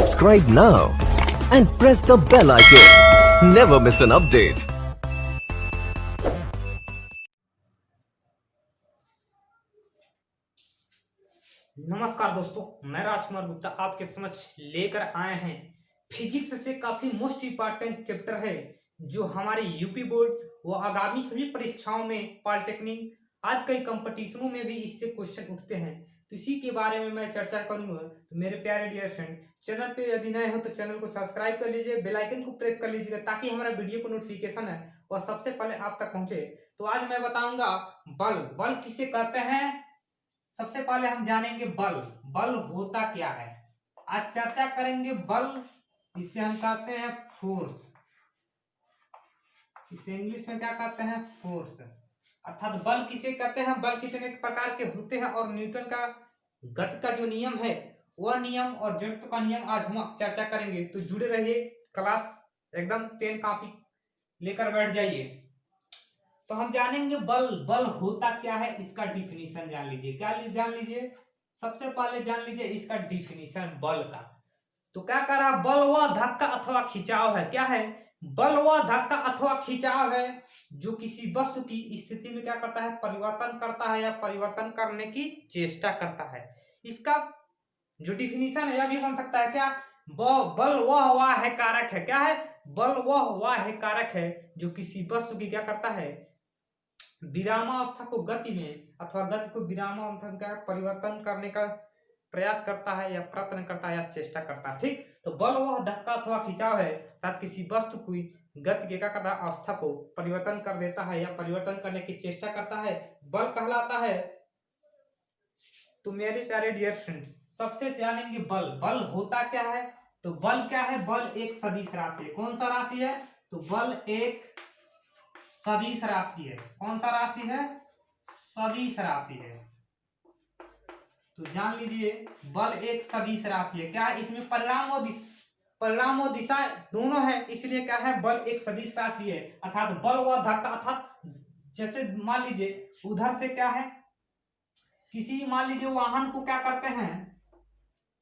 Subscribe now and press the bell icon. Never miss an update. नमस्कार दोस्तों, मैं राजकुमार गुप्ता आपके समक्ष लेकर आए हैं फिजिक्स से काफी मोस्ट इंपॉर्टेंट चैप्टर है जो हमारे यूपी बोर्ड व आगामी सभी परीक्षाओं में पॉलिटेक्निक आज कई कंपटीशनों में भी इससे क्वेश्चन उठते हैं। तो इसी के बारे में मैं चर्चा करूंगा। तो मेरे प्यारे डियर फ्रेंड, चैनल पे यदि नए हो तो चैनल को सब्सक्राइब कर लीजिए, बेल आइकन को प्रेस कर लीजिएगा ताकि हमारा वीडियो को नोटिफिकेशन है वह सबसे पहले आप तक पहुंचे। तो आज मैं बताऊंगा बल। बल किसे कहते हैं, सबसे पहले हम जानेंगे बल। बल होता क्या है, आज चर्चा करेंगे बल। इसे हम कहते हैं फोर्स, इसे इंग्लिश में क्या कहते हैं, फोर्स। अर्थात बल किसे कहते हैं, बल कितने प्रकार के होते हैं और न्यूटन का गति का जो नियम है वह नियम और जड़त्व का नियम आज हम चर्चा करेंगे। तो जुड़े रहिए, क्लास एकदम पेन कॉपी लेकर बैठ जाइए। तो हम जानेंगे बल। बल होता क्या है, इसका डिफिनीशन जान लीजिए। क्या जान लीजिए, सबसे पहले जान लीजिए इसका डिफिनीशन बल का। तो क्या कर रहा, बल व धक्का अथवा खिंचाव है। क्या है, बल व धक्का अथवा खिंचाव है जो किसी वस्तु की स्थिति में क्या करता है, परिवर्तन करता है या परिवर्तन करने की चेष्टा करता है। इसका जो डिफिनीशन है यह भी बन सकता है क्या, बल वह है कारक है। क्या है, बल वह है कारक है जो किसी वस्तु की क्या करता है, विरामावस्था को गति में अथवा गति को विरामावस्था में क्या परिवर्तन करने का प्रयास करता है या प्रयत्न करता है या चेष्टा करता है। ठीक, तो बल वह धक्का अथवा खिंचाव है अर्थात किसी वस्तु की गति के क्या करता है, अवस्था को परिवर्तन कर देता है या परिवर्तन करने की चेष्टा करता है, बल कहलाता है। तो मेरे प्यारे डियर फ्रेंड्स, सबसे जानेंगे बल। बल होता क्या है, तो बल क्या है, बल एक सदिश राशि है। कौन सा राशि है, तो बल एक सदिश राशि है। कौन सा राशि है, सदिश राशि है। तो जान लीजिए बल एक सदिश राशि है। क्या है, इसमें परिणाम और दिशा दोनों है, इसलिए क्या है, बल एक सदिश राशि है। अर्थात बल व धक्का, अर्थात जैसे मान लीजिए उधर से क्या है, किसी मान लीजिए वाहन को क्या करते हैं,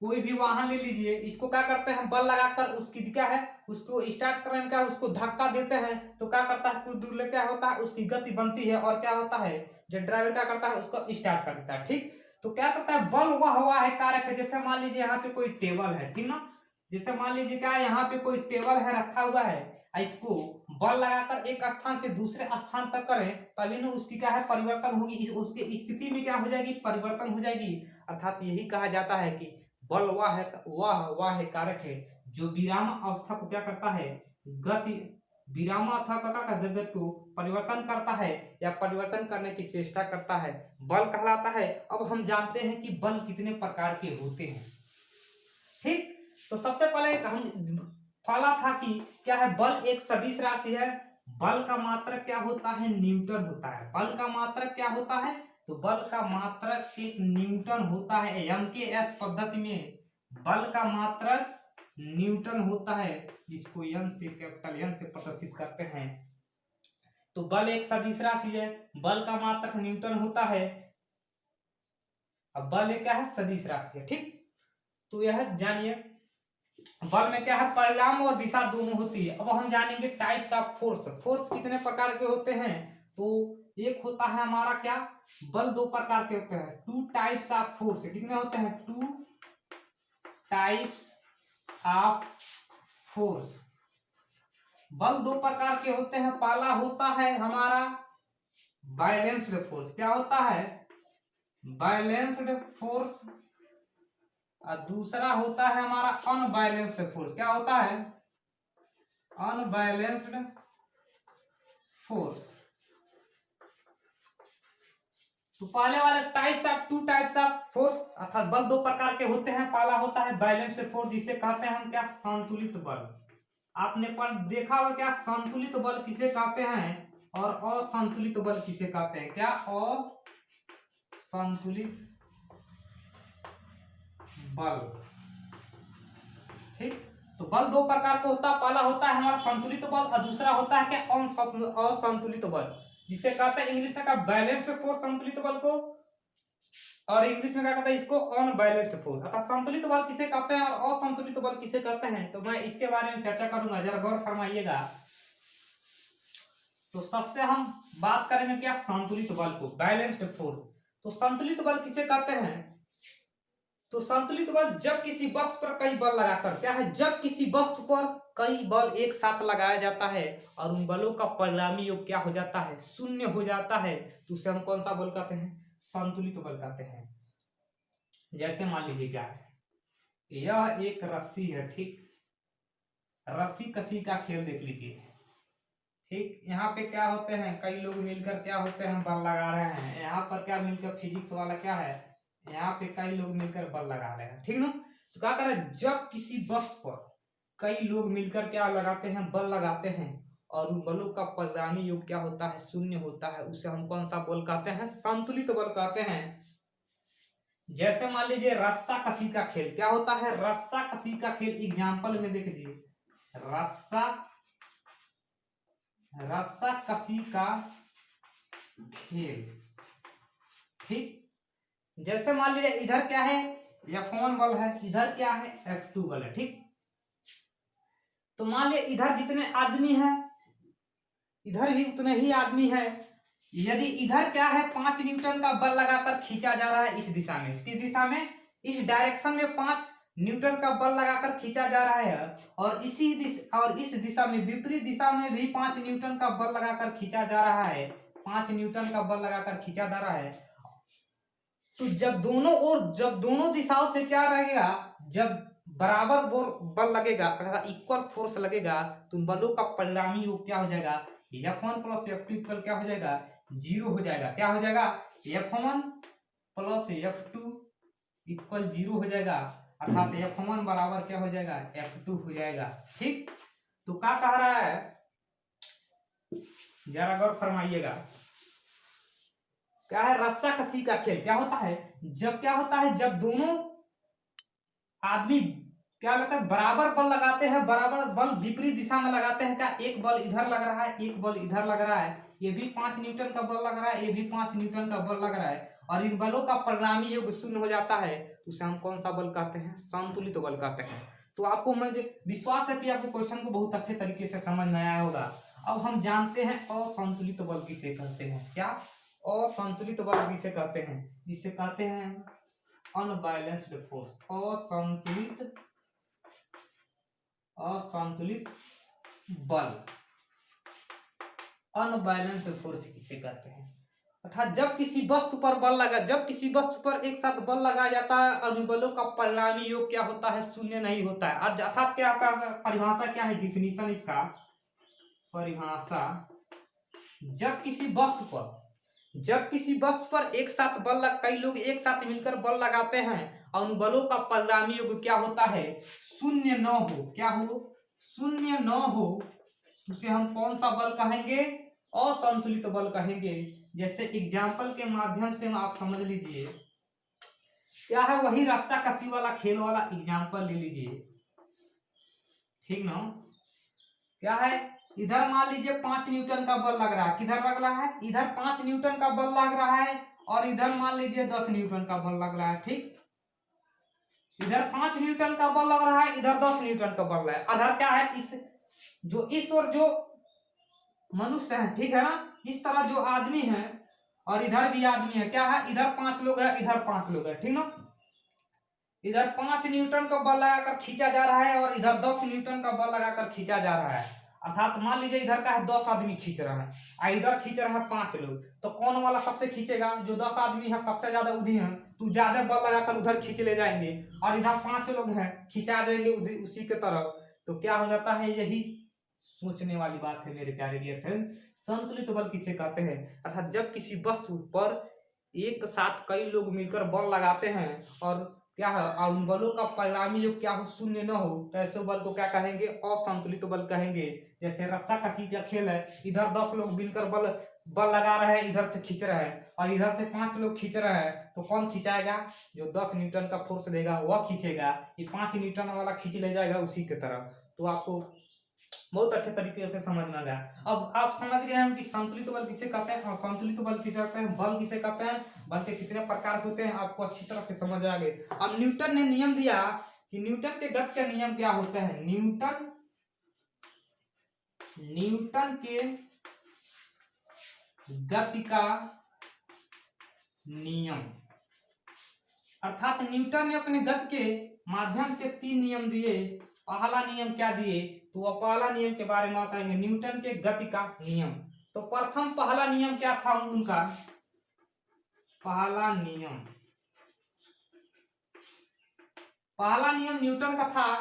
कोई भी वाहन ले लीजिए, इसको क्या करते हैं, बल लगाकर उसकी क्या है, उसको स्टार्ट करने में क्या, उसको धक्का देते हैं तो क्या करता है, कुछ दूर ले क्या होता है, उसकी गति बनती है और क्या होता है, जो ड्राइवर क्या करता है उसको स्टार्ट कर देता है। ठीक, तो क्या करता है, बल वह हुआ है कारक है। जैसे मान लीजिए यहाँ पे कोई टेबल है, ठीक ना, जैसे मान लीजिए क्या है, यहाँ पे कोई टेबल है रखा हुआ है, इसको बल लगाकर एक स्थान से दूसरे स्थान तक करें तभी ना उसकी क्या है, परिवर्तन होगी, उसकी स्थिति में क्या हो जाएगी, परिवर्तन हो जाएगी। अर्थात यही कहा जाता है कि बल वह है कारक है जो विराम अवस्था को क्या करता है, गति विराम अवस्था का गति को परिवर्तन करता है या परिवर्तन करने की चेष्टा करता है, बल कहलाता है। अब हम जानते हैं कि बल कितने प्रकार के होते हैं। ठीक, तो सबसे पहले हम पहला था कि क्या है, बल एक सदिश राशि है। बल का मात्रक क्या होता है, न्यूटन होता है। बल का मात्रक क्या होता है, तो बल का मात्रक एक न्यूटन होता है। एमकेएस पद्धति में बल का मात्रक न्यूटन होता है, जिसको एन से कैपिटल एन से प्रदर्शित करते हैं। तो बल एक सदिश राशि है, बल का मात्रक न्यूटन होता है। अब बल एक क्या है, सदिश राशि है। ठीक, तो यह जानिए बल में क्या है, परिणाम और दिशा दोनों होती है। अब हम जानेंगे टाइप्स ऑफ फोर्स। फोर्स कितने प्रकार के होते हैं, तो एक होता है हमारा क्या, बल दो प्रकार के होते हैं, टू टाइप्स ऑफ फोर्स। कितने होते हैं, टू टाइप्स ऑफ फोर्स। बल दो प्रकार के होते हैं, पहला होता है हमारा बैलेंस्ड फोर्स। क्या होता है, बैलेंस्ड फोर्स। और दूसरा होता है हमारा अनबैलेंस्ड फोर्स। क्या होता है, अनबैलेंस्ड फोर्स। तो पहले वाले types of two types of force अर्थात बल दो प्रकार के होते हैं। पहला होता है बैलेंस्ड फोर्स, जिसे कहते हैं हम क्या, संतुलित बल। आपने पर देखा होगा क्या, संतुलित बल किसे कहते हैं और असंतुलित बल किसे कहते हैं। क्या, असंतुलित बल। ठीक, तो बल दो प्रकार का होता है, पहला होता है हमारा संतुलित बल और दूसरा होता है क्या, असंतुलित बल, जिसे कहते हैं इंग्लिश का बैलेंस्ड फोर्स संतुलित बल को, और इंग्लिश में क्या कहते हैं इसको, अनबैलेंस्ड फोर्स। अर्थात संतुलित बल किसे कहते हैं और असंतुलित बल किसे कहते हैं, तो मैं इसके बारे में चर्चा करूंगा, जरा गौर फरमाइएगा। तो सबसे हम बात करेंगे क्या, संतुलित बल को, बैलेंस्ड फोर्स। तो संतुलित बल किसे कहते हैं, तो संतुलित बल जब किसी वस्तु पर कई बल लगाकर, क्या है, जब किसी वस्तु पर कई बल एक साथ लगाया जाता है और उन बलों का परिणामी योग क्या हो जाता है, शून्य हो जाता है, तो उसे हम कौन सा बल कहते हैं, संतुलित बल कहते हैं। जैसे मान लीजिए क्या है, यह एक रस्सी है, ठीक, रस्सी कसी का खेल देख लीजिए, ठीक। यहाँ पे क्या होते हैं, कई लोग मिलकर क्या होते हैं, बल लगा रहे हैं। यहाँ पर क्या मिलकर फिजिक्स वाला क्या है, यहाँ पे कई लोग मिलकर बल लगा रहे हैं, ठीक ना। तो क्या करें, जब किसी वस्तु पर कई लोग मिलकर क्या लगाते हैं, बल लगाते हैं, और उन बलों का परिणामी योग क्या होता है, शून्य होता है, उसे हम कौन सा बल कहते हैं, संतुलित बल कहते हैं। जैसे मान लीजिए रस्सा कसी का खेल, क्या होता है, रस्सा कसी का खेल, एग्जाम्पल में देख लीजिए, रस्सा कसी का खेल, ठीक। जैसे मान लीजिए इधर क्या है, F1 बल है, इधर क्या है, F2 बल है, ठीक। तो मान लीजिए इधर जितने आदमी हैं इधर भी उतने ही आदमी हैं। यदि इधर क्या है, 5 न्यूटन का बल लगाकर खींचा जा रहा है इस दिशा में, किस दिशा में, इस डायरेक्शन में 5 न्यूटन का बल लगाकर खींचा जा रहा है, और इस दिशा में, विपरीत दिशा में भी 5 न्यूटन का बल लगाकर खींचा जा रहा है, 5 न्यूटन का बल लगाकर खींचा जा रहा है। तो जब दोनों दिशाओं से क्या रहेगा, जब बराबर बल लगेगा, अगर इक्वल फोर्स लगेगा, तो उन बलों का परिणामी योग क्या हो जाएगा, F1 प्लस F2 इक्वल क्या हो जाएगा, 0 हो जाएगा। क्या हो जाएगा, F1 प्लस F2 इक्वल 0 हो जाएगा, अर्थात F1 बराबर क्या हो जाएगा, F2 हो जाएगा, ठीक। तो क्या कह रहा है, जरा गौर फरमाइएगा, क्या है, रस्सा कसी का खेल क्या होता है, जब क्या होता है, जब दोनों आदमी क्या लगता है, बराबर बल लगाते हैं, बराबर बल विपरीत दिशा में लगाते हैं, क्या एक बल इधर लग रहा है, एक बल इधर लग रहा है, ये भी 5 न्यूटन का बल लग रहा है, ये भी 5 न्यूटन का बल लग रहा है, और इन बलों का परिणामी योग शून्य हो जाता है, उसे हम कौन सा बल कहते हैं, संतुलित बल कहते हैं। तो आपको मुझे विश्वास है कि आपको क्वेश्चन को बहुत अच्छे तरीके से समझ में आया होगा। अब हम जानते हैं असंतुलित बल किसे कहते हैं, क्या, असंतुलित बल किसे कहते हैं, जिसे कहते हैं अनबैलेंस्ड फोर्स, असंतुलित बल, अनबैलेंस्ड फोर्स किसे कहते हैं। अर्थात जब किसी वस्तु पर एक साथ बल लगाया जाता है और उन बलों का परिणामी योग क्या होता है, शून्य नहीं होता है। अर्थात क्या परिभाषा क्या है, डिफिनीशन इसका, परिभाषा, जब किसी वस्तु पर एक साथ कई लोग एक साथ मिलकर बल लगाते हैं और उन बलों का परिणामी योग क्या होता है, शून्य न हो, क्या हो, शून्य न हो, उसे हम कौन सा बल कहेंगे, असंतुलित बल कहेंगे। जैसे एग्जाम्पल के माध्यम से आप समझ लीजिए, क्या है, वही रस्सा कसी वाला खेल वाला एग्जाम्पल ले लीजिए, ठीक ना। क्या है, इधर मान लीजिए 5 न्यूटन का बल लग रहा है, किधर लग रहा है, इधर 5 न्यूटन का बल लग रहा है, और इधर मान लीजिए 10 न्यूटन का बल लग रहा है, ठीक। इधर 5 न्यूटन का बल लग रहा है, इधर 10 न्यूटन का बल है। अधर क्या है, इस और जो मनुष्य है, ठीक है ना, इस तरह जो आदमी है और इधर भी आदमी है, क्या है, इधर 5 लोग है, इधर 5 लोग है, ठीक ना। इधर 5 न्यूटन का बल लगाकर खींचा जा रहा है और इधर 10 न्यूटन का बल लगाकर खींचा जा रहा है। अर्थात मान लीजिए इधर का है 10 आदमी खींच रहा है और इधर खींच रहा है 5 लोग, तो कौन वाला सबसे खींचेगा, जो 10 आदमी है सबसे ज्यादा उन्हीं है, तो ज्यादा बल लगाकर उधर खींच ले जाएंगे, और इधर 5 लोग हैं खिंचा जाएंगे उसी के तरफ। तो क्या हो जाता है, यही सोचने वाली बात है मेरे प्यारे डियर फ्रेंड। संतुलित बल किसे कहते हैं, अर्थात जब किसी वस्तु पर एक साथ कई लोग मिलकर बल लगाते हैं और क्या है, उन बलों का परिणामी योग क्या हो, शून्य न हो, तो ऐसे बल को क्या कहेंगे, असंतुलित बल कहेंगे। जैसे रस्सा कसी का खेल है, इधर 10 लोग मिलकर बल लगा रहे हैं, इधर से खींच रहे हैं, और इधर से 5 लोग खींच रहे हैं, तो कौन खिंचाएगा, जो 10 न्यूटन का फोर्स देगा वह खींचेगा, ये 5 न्यूटन वाला खींच ले जाएगा उसी की तरफ। तो आपको बहुत अच्छे तरीके से समझ में आ गया। अब आप समझ गए हैं कि संतुलित बल किसे कहते हैं और संतुलित बल किसे कहते हैं, बल किसे कहते हैं, बल के कितने प्रकार होते हैं, आपको अच्छी तरह से समझ आ गए। अब न्यूटन ने नियम दिया कि न्यूटन के गति के नियम क्या होते हैं। न्यूटन के गति का नियम, अर्थात न्यूटन ने अपने गति के माध्यम से 3 नियम दिए। पहला नियम क्या दिए, तो वह पहला नियम के बारे में बताएंगे, न्यूटन के गति का नियम। तो प्रथम पहला नियम क्या था उनका, पहला नियम न्यूटन का था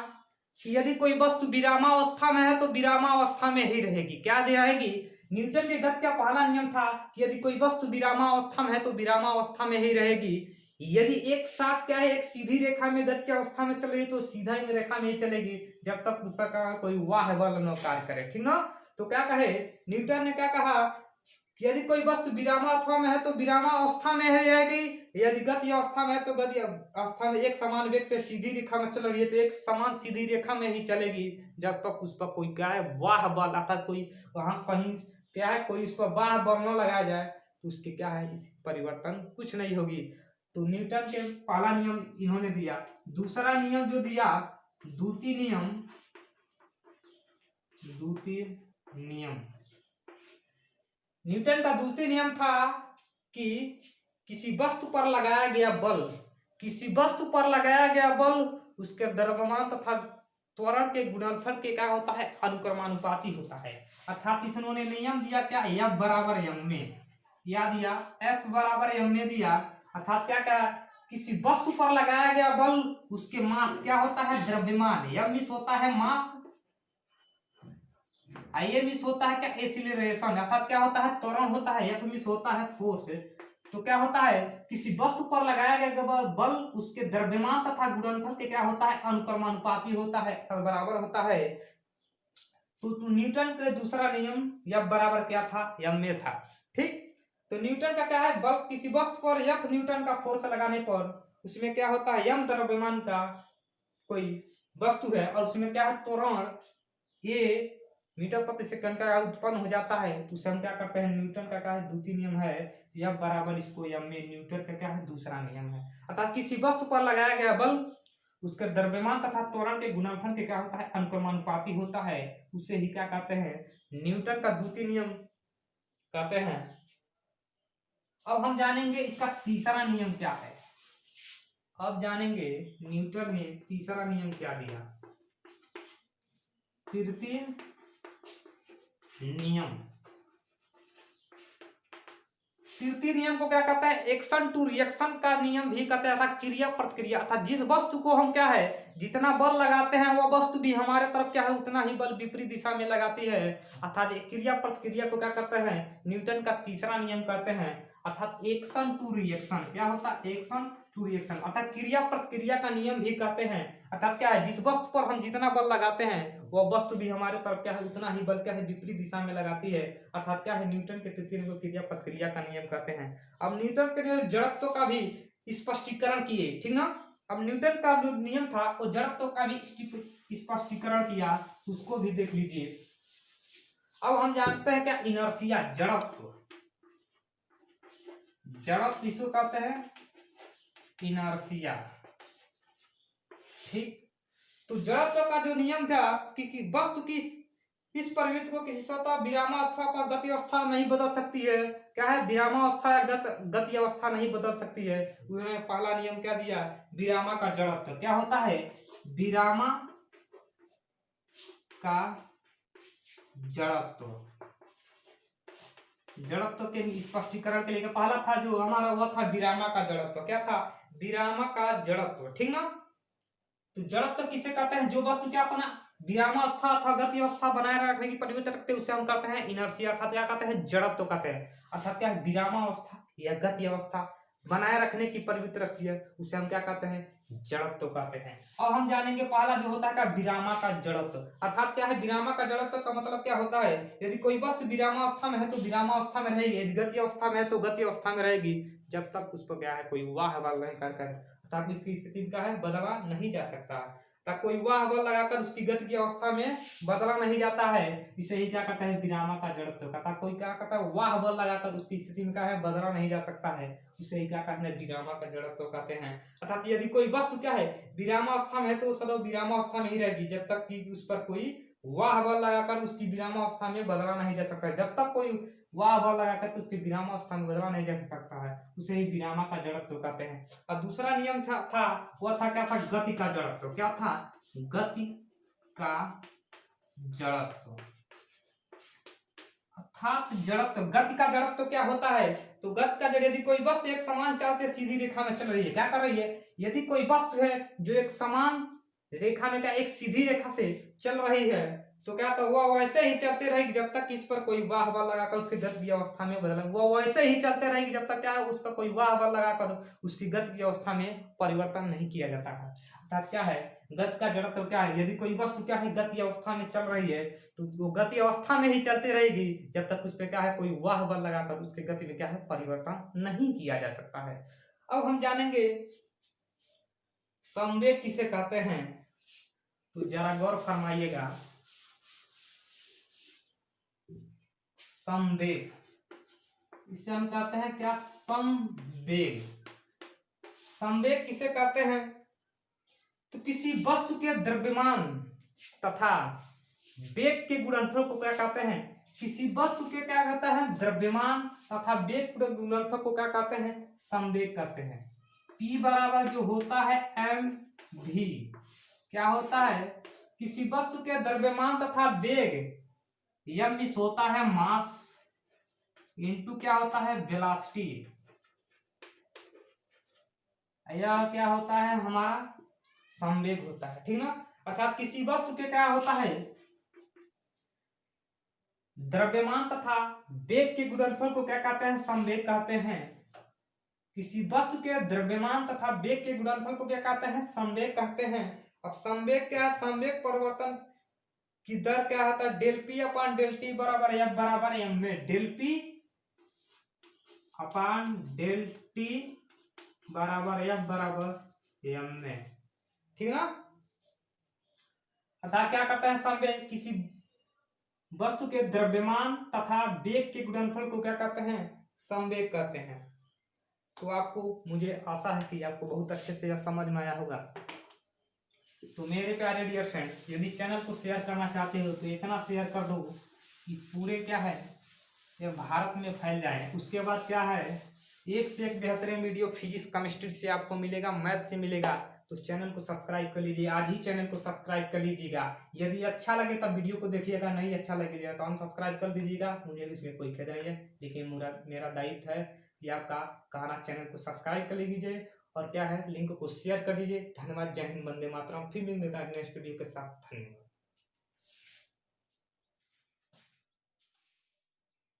कि यदि कोई वस्तु विरामावस्था में है तो विरामावस्था में ही रहेगी। क्या रहेगी, न्यूटन के गति का पहला नियम था कि यदि कोई वस्तु विरामावस्था में है तो विरामावस्था में ही रहेगी। यदि एक साथ क्या है, एक सीधी रेखा में गति की अवस्था में चलेगी तो सीधा ही रेखा में ही चलेगी जब तक उस पर कोई वाह बल न कार्य करे, ठीक ना। तो क्या कहे, न्यूटन ने क्या कहा कि यदि कोई वस्तु विरामावस्था में है तो विरामावस्था में ही रहेगी, यदि गति अवस्था में है तो गति अवस्था में एक समान वेग से सीधी रेखा में चल रही है तो एक समान सीधी रेखा में ही चलेगी जब तक उस पर कोई क्या है वाह बल, अर्थात कोई वहां कहीं क्या है कोई उस पर वाह बल न लगाया जाए तो उसके क्या है परिवर्तन कुछ नहीं होगी। तो न्यूटन के पहला नियम इन्होंने दिया। दूसरा नियम जो दिया, द्वितीय नियम, न्यूटन का द्वितीय नियम था कि किसी वस्तु पर लगाया गया बल उसके द्रव्यमान तथा त्वरण के गुणनफल के क्या होता है, अनुक्रमानुपाती होता है। अर्थात इन्होंने नियम दिया क्या, F बराबर m में, या दिया F बराबर m में दिया। अर्थात क्या किसी वस्तु पर लगाया गया बल उसके मास क्या होता है, द्रव्यमान, m मिस होता है मास, I मिस होता है क्या, एक्सीलरेशन, अर्थात क्या होता है त्वरण होता है, F मिस होता है फोर्स। तो क्या होता है, किसी वस्तु पर लगाया गया बल उसके द्रव्यमान तथा गुणनफल के क्या होता है, अनुक्रमानुपाती होता है, बराबर होता है। तो न्यूटन का दूसरा नियम F बराबर क्या था, m में था, ठीक। तो न्यूटन का क्या है, बल किसी वस्तु पर F न्यूटन का फोर्स लगाने पर उसमें क्या होता है, m द्रव्यमान का कोई वस्तु है और उसमें क्या है त्वरण a मीटर प्रति सेकंड का उत्पन्न हो जाता है, तो उसे हम क्या करते हैं, न्यूटन का क्या है द्वितीय नियम है, F बराबर इसको m में न्यूटन का क्या है दूसरा नियम है। अर्थात किसी वस्तु पर लगाया गया बल उसके द्रव्यमान तथा त्वरण के गुणनफल के क्या होता है, अनुक्रमानुपाती होता है, उसे ही क्या कहते हैं, न्यूटन का द्वितीय नियम कहते हैं। अब हम जानेंगे इसका तीसरा नियम क्या है। अब जानेंगे न्यूटन ने तीसरा नियम क्या दिया। तृतीय नियम को क्या कहता है, एक्शन टू रिएक्शन का नियम भी कहते हैं, अर्थात क्रिया प्रतिक्रिया। अर्थात जिस वस्तु को हम क्या है जितना बल लगाते हैं वह वस्तु भी हमारे तरफ क्या है उतना ही बल विपरीत दिशा में लगाती है। अर्थात क्रिया प्रतिक्रिया को क्या करते हैं, न्यूटन का तीसरा नियम कहते हैं। अर्थात एक्शन टू रिएक्शन क्या होता है, एक्शन टू रिएक्शन, अर्थात क्रिया प्रतिक्रिया का नियम भी कहते हैं। अर्थात क्या है, जिस वस्तु पर हम जितना बल लगाते हैं वह वस्तु भी हमारे तरफ क्या है उतना ही बल क्या है विपरीत दिशा में लगाती है। अर्थात क्या है, न्यूटन के तृतीय नियम को क्रिया प्रतिक्रिया का नियम कहते हैं। अब न्यूटन के जड़त्व का भी स्पष्टीकरण किए, ठीक ना। अब न्यूटन का जो नियम था वो जड़त्व का भी स्पष्टीकरण किया, उसको भी देख लीजिए। अब हम जानते हैं क्या, इनर्शिया, जड़त्व किसको कहते हैं, इनर्शिया, ठीक। तो जड़त्व का जो नियम था कि वस्तु की इस परिवृत्त को किसी सतह विरामावस्था पर गति अवस्था नहीं बदल सकती है। क्या है, विरामावस्था या गति अवस्था नहीं बदल सकती है। उन्होंने पहला नियम क्या दिया, विरामा का जड़त्व क्या होता है, विरामा का जड़त्व के स्पष्टीकरण के लिए पहला था जो हमारा हुआ था विरामा का जड़त्व, क्या था, विरामा का जड़त्व, ठीक ना। तो जड़त्व किसे कहते हैं, जो वस्तु क्या अपना विरामावस्था अथवा गति अवस्था बनाए रखने की प्रवृत्ति रखते हैं उसे हम कहते हैं इनर्शिया, अर्थात क्या कहते हैं, जड़त्व कहते हैं। अर्थात क्या है, विरामावस्था या गति अवस्था बनाए रखने की प्रवृत्ति रखती है उसे हम क्या कहते हैं, जड़त्व कहते हैं। अब हम जानेंगे पहला जो होता है क्या, विरामा का जड़त्व। अर्थात क्या है, विरामा का जड़त्व का मतलब क्या होता है, यदि कोई वस्तु विरामावस्था में है तो विरामावस्था में रहेगी, यदि गति अवस्था में है तो गति अवस्था में रहेगी जब तक उस पर क्या है कोई वाह बल नहीं कर अर्थात इसकी स्थिति क्या है, बदला नहीं जा सकता। तथा कोई वाह बल लगाकर उसकी गति की अवस्था में बदला नहीं जाता है, इसे ही क्या कहते हैं, विरामा का जड़त्व। तथा कोई क्या कहता है, वाह बल लगाकर उसकी स्थिति में क्या है, बदला नहीं जा सकता है, उसे ही क्या कहते हैं, विरामा का जड़त्व कहते हैं। अर्थात यदि कोई वस्तु क्या है, विरामावस्था में है तो सदैव विरामावस्था में ही रहेगी, जब तक कि उस पर कोई वाह बल लगाकर उसकी विरामावस्था में बदला नहीं जा सकता। जब तक कोई वाह बल लगाकर उसकी विरामावस्था में बदला नहीं जा सकता है, उसे ही विरामा का जड़त्व कहते हैं। और दूसरा नियम था वह था क्या था, गति का जड़त्व। क्या था, गति का जड़त्व। अर्थात जड़त्व, गति का जड़त्व क्या होता है, तो गति का जड़, यदि कोई वस्तु एक समान चाल से सीधी रेखा में चल रही है, क्या कर रही है, यदि कोई वस्तु है जो एक समान रेखा में, क्या एक सीधी रेखा से चल रही है, तो क्या तो वह वैसे ही चलते रहेगी जब तक इस पर कोई वाह बल लगाकर उसकी गति की अवस्था में बदला, वह वैसे ही चलते रहेगी जब तक क्या है, उस पर कोई वाह बल लगाकर उसकी गति की अवस्था में परिवर्तन नहीं किया जाता है। अर्थात क्या है, गति का जड़त्व क्या है, यदि कोई वस्तु क्या है, गति अवस्था में चल रही है, तो वो गति अवस्था में ही चलती रहेगी जब तक उस पर क्या है, कोई वाह बल लगाकर उसकी गति में क्या है, परिवर्तन नहीं किया जा सकता है। अब हम जानेंगे संवेग किसे कहते हैं, तो जरा गौर फरमाइएगा। संवेग, इसे हम कहते हैं क्या, संवेग। संवेग किसे कहते हैं, तो किसी वस्तु के द्रव्यमान तथा वेग के गुणनफल को क्या कहते हैं, किसी वस्तु के क्या कहते हैं, द्रव्यमान तथा वेग के गुणनफल को क्या कहते हैं, संवेग कहते हैं। P बराबर जो होता है mv, क्या होता है, किसी वस्तु के द्रव्यमान तथा वेग, m इस होता है मास, इनटू क्या होता है, वेलोसिटी, यह क्या होता है, हमारा संवेग होता है, ठीक ना। अर्थात किसी वस्तु के क्या होता है, द्रव्यमान तथा वेग के गुणनफल को क्या कहते हैं, संवेग कहते हैं। किसी वस्तु के द्रव्यमान तथा वेग के गुणनफल को क्या कहते हैं, संवेग कहते हैं। अब संवेग क्या है, संवेग परिवर्तन की दर क्या होता है, del P upon del T बराबर एफ बराबर एम में, del P upon del T बराबर एफ बराबर एम में, ठीक ना। अर्थात क्या करते हैं, संवेग किसी वस्तु के द्रव्यमान तथा वेग के गुणनफल को क्या कहते हैं, संवेग कहते हैं। तो आपको, मुझे आशा है कि आपको बहुत अच्छे से यह समझ में आया होगा। तो मेरे प्यारे डियर फ्रेंड्स, यदि चैनल को शेयर करना चाहते हो तो इतना शेयर कर दो कि पूरे क्या है, ये भारत में फैल जाए। उसके बाद क्या है, एक से एक बेहतरीन वीडियो फिजिक्स केमिस्ट्री से आपको मिलेगा, मैथ से मिलेगा। तो चैनल को सब्सक्राइब कर लीजिए, आज ही चैनल को सब्सक्राइब कर लीजिएगा। यदि अच्छा लगे तब वीडियो को देखिएगा, नहीं अच्छा लगेगा तो अनसब्सक्राइब कर दीजिएगा, मुझे इसमें कोई खेद नहीं है। लेकिन मेरा दायित्व है कि आपका कहना, चैनल को सब्सक्राइब कर लीजिए और क्या है, लिंक को शेयर कर दीजिए। धन्यवाद, जय हिंद, वंदे मातरम। फिर मिलते हैं नेक्स्ट वीडियो के साथ, धन्यवाद।